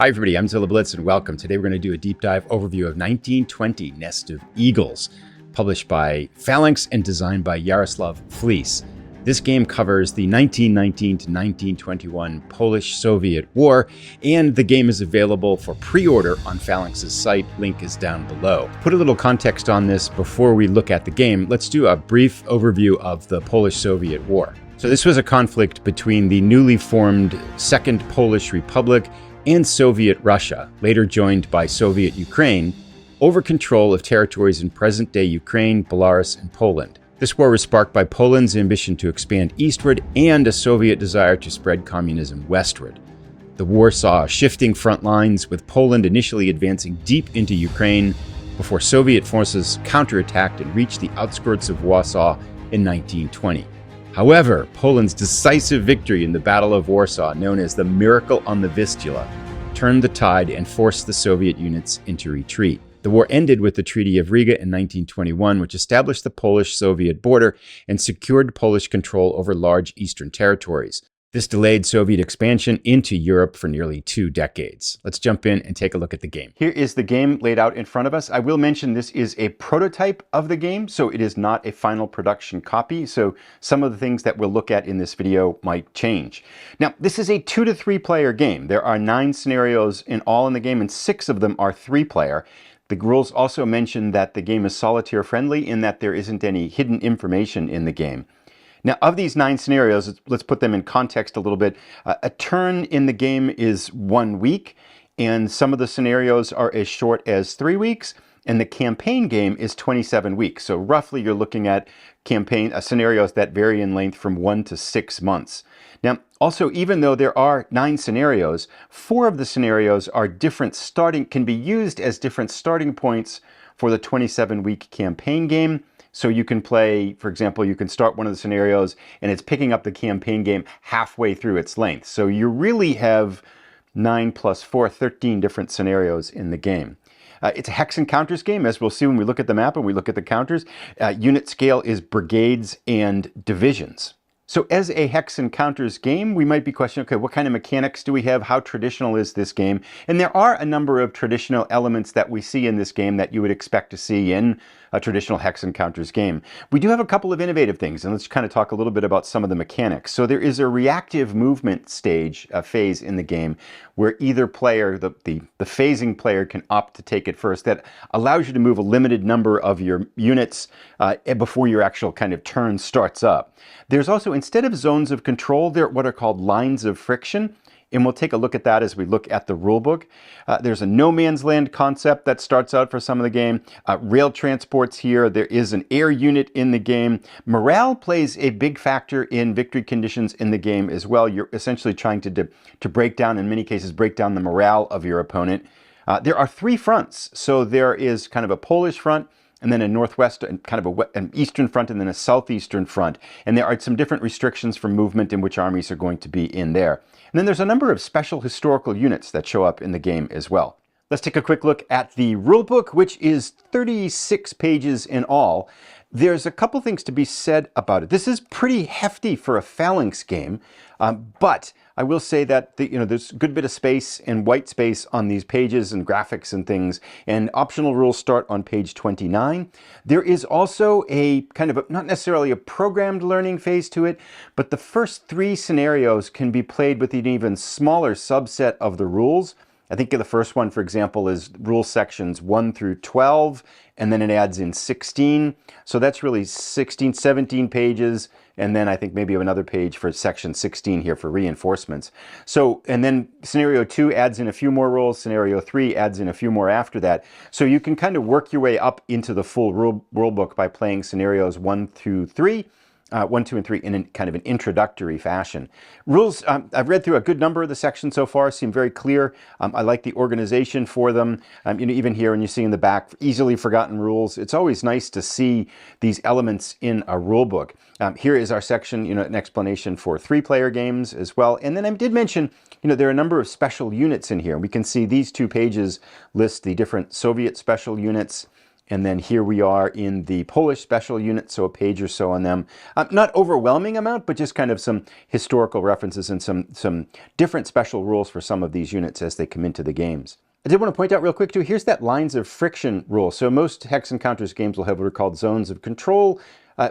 Hi everybody, I'm Zilla Blitz and welcome. Today we're going to do a deep dive overview of 1920 Nest of Eagles, published by Phalanx and designed by Jaroslaw Flis. This game covers the 1919 to 1921 Polish-Soviet War, and the game is available for pre-order on Phalanx's site. Link is down below. To put a little context on this before we look at the game, let's do a brief overview of the Polish-Soviet War. So this was a conflict between the newly formed Second Polish Republic and Soviet Russia, later joined by Soviet Ukraine, over control of territories in present-day Ukraine, Belarus, and Poland. This war was sparked by Poland's ambition to expand eastward and a Soviet desire to spread communism westward. The war saw shifting front lines, with Poland initially advancing deep into Ukraine before Soviet forces counterattacked and reached the outskirts of Warsaw in 1920. However, Poland's decisive victory in the Battle of Warsaw, known as the Miracle on the Vistula, turned the tide and forced the Soviet units into retreat. The war ended with the Treaty of Riga in 1921, which established the Polish-Soviet border and secured Polish control over large eastern territories. This delayed Soviet expansion into Europe for nearly 2 decades. Let's jump in and take a look at the game. Here is the game laid out in front of us. I will mention this is a prototype of the game, so it is not a final production copy. So some of the things that we'll look at in this video might change. Now, this is a 2 to 3 player game. There are 9 scenarios in all in the game, and 6 of them are 3-player. The rules also mention that the game is solitaire friendly in that there isn't any hidden information in the game. Now, of these 9 scenarios, let's put them in context a little bit. A turn in the game is 1 week, and some of the scenarios are as short as 3 weeks, and the campaign game is 27 weeks. So roughly you're looking at scenarios that vary in length from 1 to 6 months. Now, also, even though there are 9 scenarios, 4 of the scenarios are can be used as different starting points for the 27-week campaign game. So you can play, for example, you can start one of the scenarios and it's picking up the campaign game halfway through its length. So you really have 9 plus 4, 13 different scenarios in the game. It's a hex and counters game, as we'll see when we look at the map and we look at the counters. Unit scale is brigades and divisions. So as a hex and counters game, we might be questioning, okay, what kind of mechanics do we have? How traditional is this game? And there are a number of traditional elements that we see in this game that you would expect to see in a traditional hex and counters game. We do have a couple of innovative things, and let's kind of talk a little bit about some of the mechanics. So there is a reactive movement phase in the game, where either player, the phasing player, can opt to take it first. That allows you to move a limited number of your units before your actual kind of turn starts up. There's also, instead of zones of control, there are what are called lines of friction. And we'll take a look at that as we look at the rulebook. There's a no man's land concept that starts out for some of the game. Rail transports here. There is an air unit in the game. Morale plays a big factor in victory conditions in the game as well. You're essentially trying to break down, in many cases, break down the morale of your opponent. There are 3 fronts. So there is kind of a Polish front, and then a northwest and kind of an eastern front, and then a southeastern front. And there are some different restrictions for movement in which armies are going to be in there. And then there's a number of special historical units that show up in the game as well. Let's take a quick look at the rulebook, which is 36 pages in all. There's a couple things to be said about it. This is pretty hefty for a Phalanx game, but I will say that there's a good bit of space and white space on these pages and graphics and things, and optional rules start on page 29. There is also a kind of not necessarily a programmed learning phase to it, but the first 3 scenarios can be played with an even smaller subset of the rules. I think the first one, for example, is rule sections 1 through 12, and then it adds in 16. So that's really 16, 17 pages, and then I think maybe another page for section 16 here for reinforcements. So, and then scenario 2 adds in a few more rules, scenario 3 adds in a few more after that. So you can kind of work your way up into the full rule book by playing scenarios 1 through 3. 1, 2, and 3 in kind of an introductory fashion. Rules, I've read through a good number of the sections so far, seem very clear. I like the organization for them. Even here, when you see in the back, easily forgotten rules. It's always nice to see these elements in a rule book. Here is our section, an explanation for 3-player games as well. And then I did mention, there are a number of special units in here. We can see these 2 pages list the different Soviet special units And then here we are in the Polish special units, so a page or so on them. Not overwhelming amount, but just kind of some historical references and some different special rules for some of these units as they come into the games. I did want to point out real quick too, here's that lines of friction rule. So most hex encounters games will have what are called zones of control,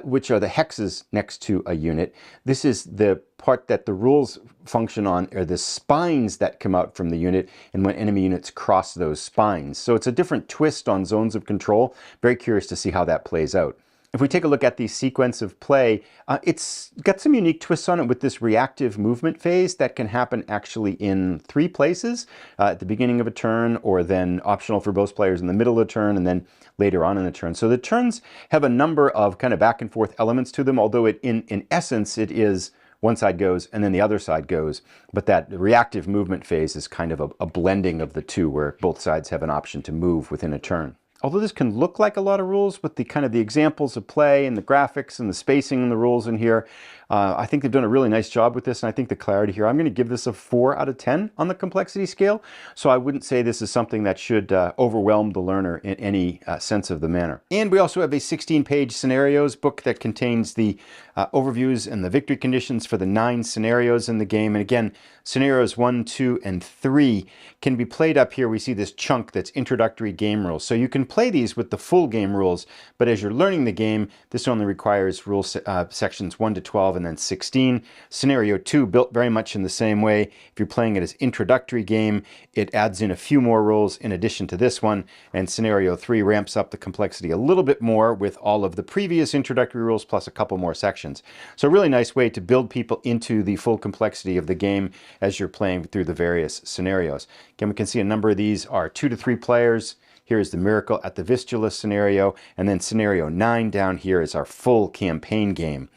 which are the hexes next to a unit. This is the part that the rules function on, are the spines that come out from the unit and when enemy units cross those spines. So it's a different twist on zones of control. Very curious to see how that plays out. If we take a look at the sequence of play, it's got some unique twists on it with this reactive movement phase that can happen actually in 3 places, at the beginning of a turn, or then optional for both players in the middle of the turn, and then later on in the turn. So the turns have a number of kind of back and forth elements to them, although in essence it is one side goes and then the other side goes. But that reactive movement phase is kind of a blending of the two, where both sides have an option to move within a turn. Although this can look like a lot of rules with the kind of the examples of play and the graphics and the spacing and the rules in here, I think they've done a really nice job with this, and I think the clarity here, I'm going to give this a 4 out of 10 on the complexity scale. So I wouldn't say this is something that should overwhelm the learner in any sense of the manner. And we also have a 16-page scenarios book that contains the overviews and the victory conditions for the 9 scenarios in the game. And again, scenarios 1, 2, and 3 can be played up here. We see this chunk that's introductory game rules. So you can play these with the full game rules, but as you're learning the game, this only requires rule sections 1 to 12 and then 16. Scenario 2 built very much in the same way. If you're playing it as introductory game, it adds in a few more rules in addition to this one, and scenario 3 ramps up the complexity a little bit more with all of the previous introductory rules plus a couple more sections. So a really nice way to build people into the full complexity of the game as you're playing through the various scenarios. Again, we can see a number of these are 2 to 3 players. Here's the Miracle at the Vistula scenario, and then scenario 9 down here is our full campaign game.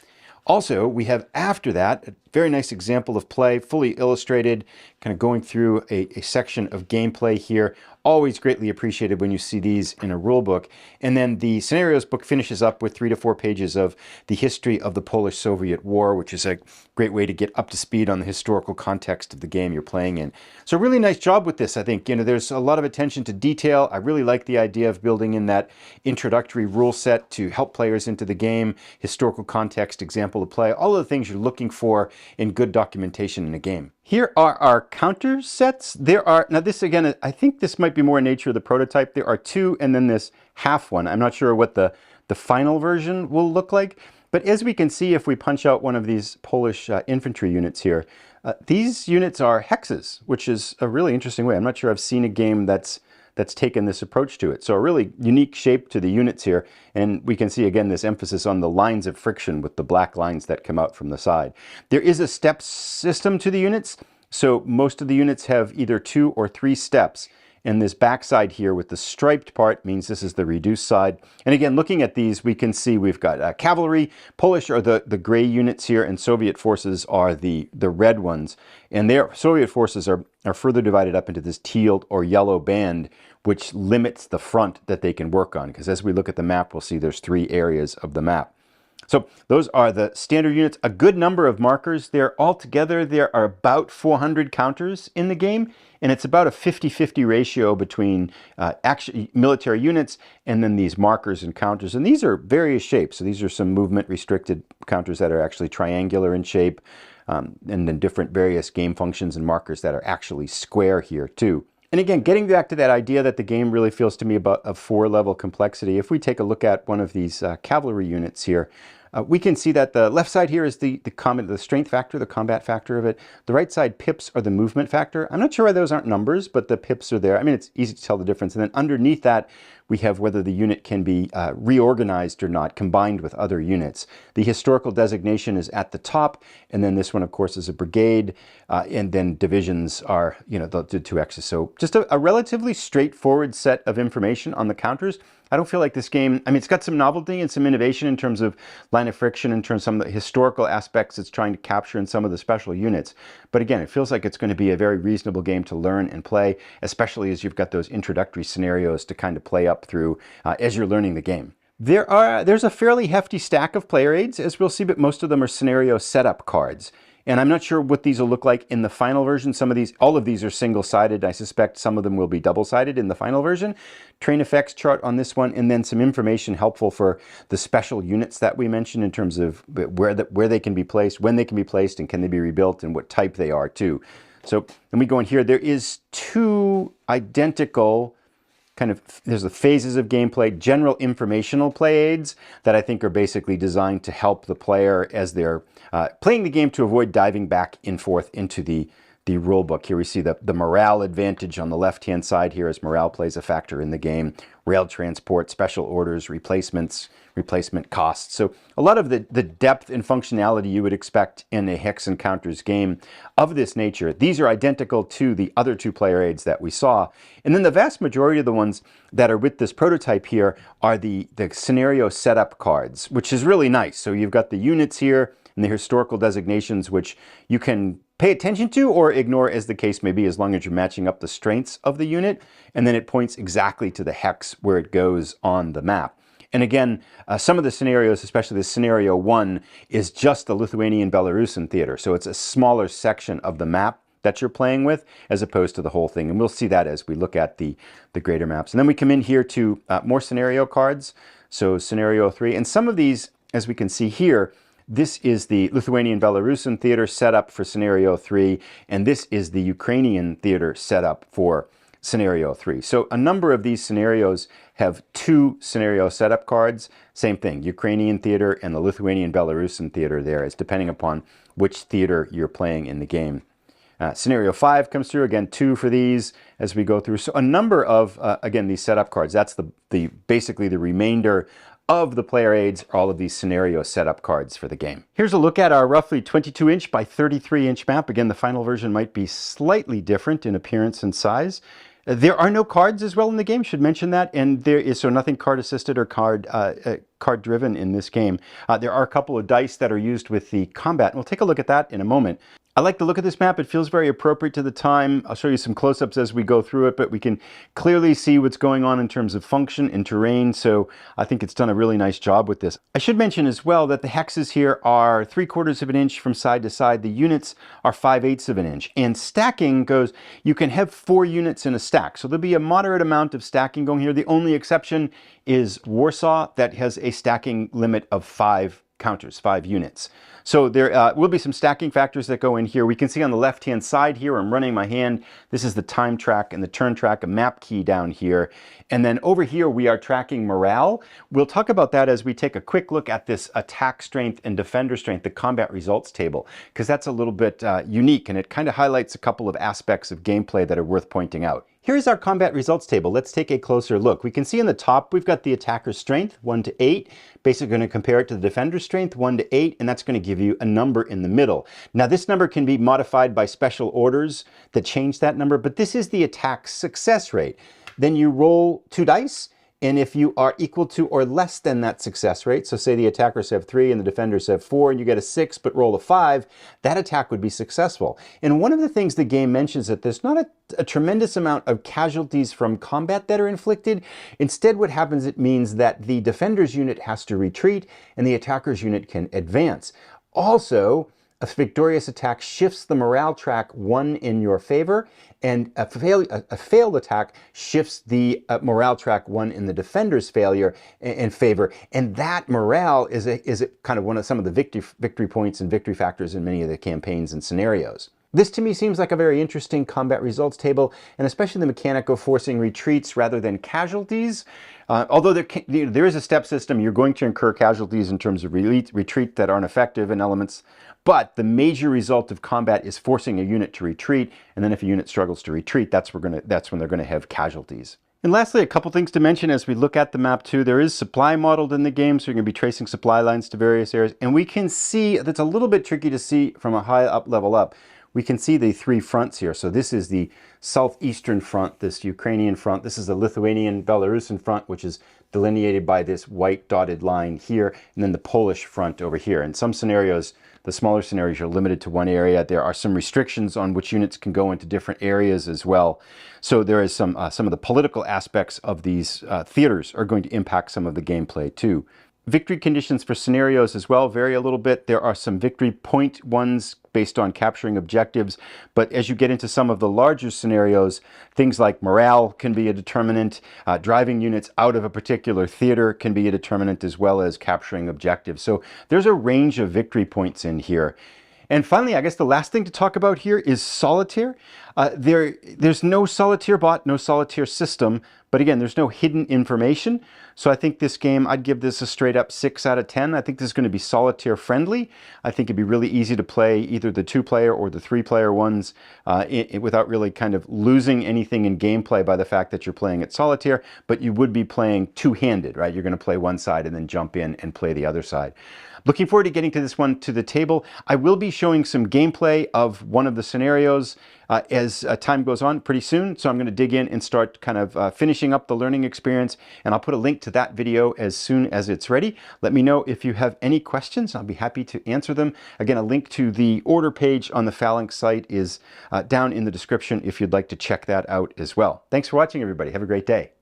Also, we have after that a very nice example of play, fully illustrated, kind of going through a section of gameplay here. Always greatly appreciated when you see these in a rule book. And then the scenarios book finishes up with 3 to 4 pages of the history of the Polish-Soviet War, which is a great way to get up to speed on the historical context of the game you're playing in. So really nice job with this, I think. You know, there's a lot of attention to detail. I really like the idea of building in that introductory rule set to help players into the game, historical context, example of play, all of the things you're looking for in good documentation in a game. Here are our counter sets. There are, now this again, I think this might be more in nature of the prototype. There are 2 and then this half one. I'm not sure what the final version will look like. But as we can see, if we punch out one of these Polish infantry units here, these units are hexes, which is a really interesting way. I'm not sure I've seen a game that's taken this approach to it. So a really unique shape to the units here. And we can see again this emphasis on the lines of friction with the black lines that come out from the side. There is a step system to the units. So most of the units have either 2 or 3 steps. And this back side here with the striped part means this is the reduced side. And again, looking at these, we can see we've got cavalry. Polish are the gray units here, and Soviet forces are the red ones. And their Soviet forces are further divided up into this teal or yellow band, which limits the front that they can work on. Because as we look at the map, we'll see there's 3 areas of the map. So those are the standard units, a good number of markers there. Altogether, there are about 400 counters in the game, and it's about a 50-50 ratio between military units and then these markers and counters. And these are various shapes. So these are some movement restricted counters that are actually triangular in shape, and then different various game functions and markers that are actually square here too. And again, getting back to that idea that the game really feels to me about a 4-level complexity, if we take a look at one of these cavalry units here, we can see that the left side here is the strength factor, the combat factor of it. The right side pips are the movement factor. I'm not sure why those aren't numbers, but the pips are there. I mean, it's easy to tell the difference. And then underneath that, we have whether the unit can be reorganized or not, combined with other units. The historical designation is at the top, and then this one, of course, is a brigade, and then divisions are, you know, the 2 X's. So just a relatively straightforward set of information on the counters. I don't feel like this game, I mean, it's got some novelty and some innovation in terms of line of friction, in terms of some of the historical aspects it's trying to capture in some of the special units. But again, it feels like it's going to be a very reasonable game to learn and play, especially as you've got those introductory scenarios to kind of play up through as you're learning the game. There's a fairly hefty stack of player aids, as we'll see, but most of them are scenario setup cards. And I'm not sure what these will look like in the final version. Some of these, all of these are single-sided. I suspect some of them will be double-sided in the final version. Train effects chart on this one, and then some information helpful for the special units that we mentioned in terms of where they can be placed, when they can be placed, and can they be rebuilt, and what type they are too. So when we go in here, there is two identical there's the phases of gameplay, general informational play aids that I think are basically designed to help the player as they're playing the game to avoid diving back and forth into the rule book. Here we see the morale advantage on the left-hand side here, as morale plays a factor in the game. Rail transport, special orders, replacement costs. So a lot of the depth and functionality you would expect in a Hex Encounters game of this nature. These are identical to the other two player aids that we saw. And then the vast majority of the ones that are with this prototype here are the scenario setup cards, which is really nice. So you've got the units here and the historical designations, which you can pay attention to or ignore as the case may be, as long as you're matching up the strengths of the unit. And then it points exactly to the hex where it goes on the map. And again, some of the scenarios, especially the scenario 1, is just the Lithuanian-Belarusian theater. So it's a smaller section of the map that you're playing with, as opposed to the whole thing. And we'll see that as we look at the greater maps. And then we come in here to more scenario cards. So scenario 3. And some of these, as we can see here, this is the Lithuanian-Belarusian theater setup for scenario 3. And this is the Ukrainian theater setup for scenario 3. So a number of these scenarios have two scenario setup cards. Same thing, Ukrainian theater and the Lithuanian-Belarusian theater there, is depending upon which theater you're playing in the game. Scenario 5 comes through, again, 2 for these as we go through. So a number of, again, these setup cards. That's basically the remainder of the player aids, all of these scenario setup cards for the game. Here's a look at our roughly 22-inch by 33-inch map. Again, the final version might be slightly different in appearance and size. There are no cards as well in the game, should mention that, and there is so nothing card assisted or card driven in this game. There are a couple of dice that are used with the combat, and we'll take a look at that in a moment. I like the look of this map. It feels very appropriate to the time. I'll show you some close-ups as we go through it, but we can clearly see what's going on in terms of function and terrain, so I think it's done a really nice job with this. I should mention as well that the hexes here are 3/4 of an inch from side to side. The units are 5/8 of an inch. And stacking goes, you can have 4 units in a stack, so there'll be a moderate amount of stacking going here. The only exception is Warsaw, that has a stacking limit of 5 counters, 5 units. So there will be some stacking factors that go in here. We can see on the left-hand side here, I'm running my hand. This is the time track and the turn track, a map key down here. And then over here, we are tracking morale. We'll talk about that as we take a quick look at this attack strength and defender strength, the combat results table, because that's a little bit unique, and it kind of highlights a couple of aspects of gameplay that are worth pointing out. Here's our combat results table. Let's take a closer look. We can see in the top, we've got the attacker's strength, 1 to 8. Basically going to compare it to the defender's strength, 1 to 8, and that's going to give you a number in the middle. Now this number can be modified by special orders that change that number, but this is the attack success rate. Then you roll 2 dice, and if you are equal to or less than that success rate, so say the attackers have 3 and the defenders have 4, and you get a 6 but roll a 5, that attack would be successful. And one of the things the game mentions that there's not a tremendous amount of casualties from combat that are inflicted. Instead, what happens, it means that the defender's unit has to retreat and the attacker's unit can advance. Also, a victorious attack shifts the morale track 1 in your favor, and a failed attack shifts the morale track 1 in the defender's failure in favor. And that morale is kind of some of the victory points and victory factors in many of the campaigns and scenarios. This to me seems like a very interesting combat results table, and especially the mechanic of forcing retreats rather than casualties. Although there is a step system, you're going to incur casualties in terms of retreat that aren't effective in elements, but the major result of combat is forcing a unit to retreat, and then if a unit struggles to retreat, that's when they're going to have casualties. And lastly, a couple things to mention as we look at the map too. There is supply modeled in the game, so you're going to be tracing supply lines to various areas, and we can see that's a little bit tricky to see from a high up level up. We can see the 3 fronts here. So this is the southeastern front, this Ukrainian front. This is the Lithuanian-Belarusian front, which is delineated by this white dotted line here, and then the Polish front over here. In some scenarios, the smaller scenarios, are limited to one area. There are some restrictions on which units can go into different areas as well. So there is some of the political aspects of these theaters are going to impact some of the gameplay too. Victory conditions for scenarios as well vary a little bit. There are some victory point ones based on capturing objectives. But as you get into some of the larger scenarios, things like morale can be a determinant. Driving units out of a particular theater can be a determinant, as well as capturing objectives. So there's a range of victory points in here. And finally, I guess the last thing to talk about here is solitaire. There's no solitaire bot, no solitaire system, but again, there's no hidden information. So I think this game, I'd give this a straight up 6 out of 10. I think this is going to be solitaire friendly. I think it'd be really easy to play either the 2-player or the 3-player ones without really kind of losing anything in gameplay by the fact that you're playing it solitaire, but you would be playing two-handed, right? You're going to play one side and then jump in and play the other side. Looking forward to getting to this one to the table. I will be showing some gameplay of one of the scenarios as time goes on pretty soon. So I'm going to dig in and start kind of finishing up the learning experience, and I'll put a link to that video as soon as it's ready. Let me know if you have any questions. I'll be happy to answer them. Again, a link to the order page on the Phalanx site is down in the description if you'd like to check that out as well. Thanks for watching, everybody. Have a great day.